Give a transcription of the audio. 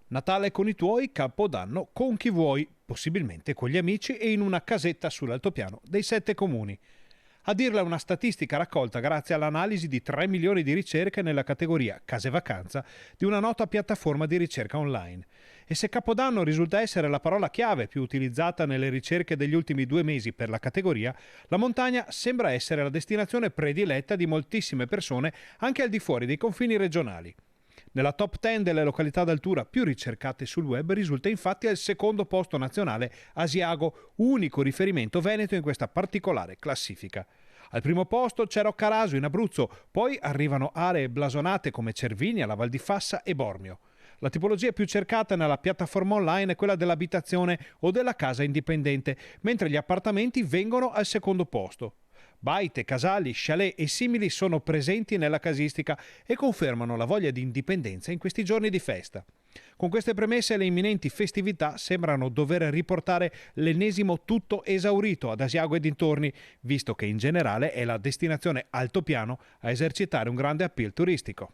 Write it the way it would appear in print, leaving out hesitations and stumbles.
Natale con i tuoi, Capodanno con chi vuoi, possibilmente con gli amici e in una casetta sull'altopiano dei 7 comuni. A dirla una statistica raccolta grazie all'analisi di 3 milioni di ricerche nella categoria Case Vacanza di una nota piattaforma di ricerca online. E se Capodanno risulta essere la parola chiave più utilizzata nelle ricerche degli ultimi 2 mesi per la categoria, la montagna sembra essere la destinazione prediletta di moltissime persone anche al di fuori dei confini regionali. Nella top 10 delle località d'altura più ricercate sul web risulta infatti al secondo posto nazionale Asiago, unico riferimento veneto in questa particolare classifica. Al primo posto c'è Roccaraso in Abruzzo, poi arrivano aree blasonate come Cervinia, la Val di Fassa e Bormio. La tipologia più cercata nella piattaforma online è quella dell'abitazione o della casa indipendente, mentre gli appartamenti vengono al secondo posto. Baite, casali, chalet e simili sono presenti nella casistica e confermano la voglia di indipendenza in questi giorni di festa. Con queste premesse le imminenti festività sembrano dover riportare l'ennesimo tutto esaurito ad Asiago e dintorni, visto che in generale è la destinazione altopiano a esercitare un grande appeal turistico.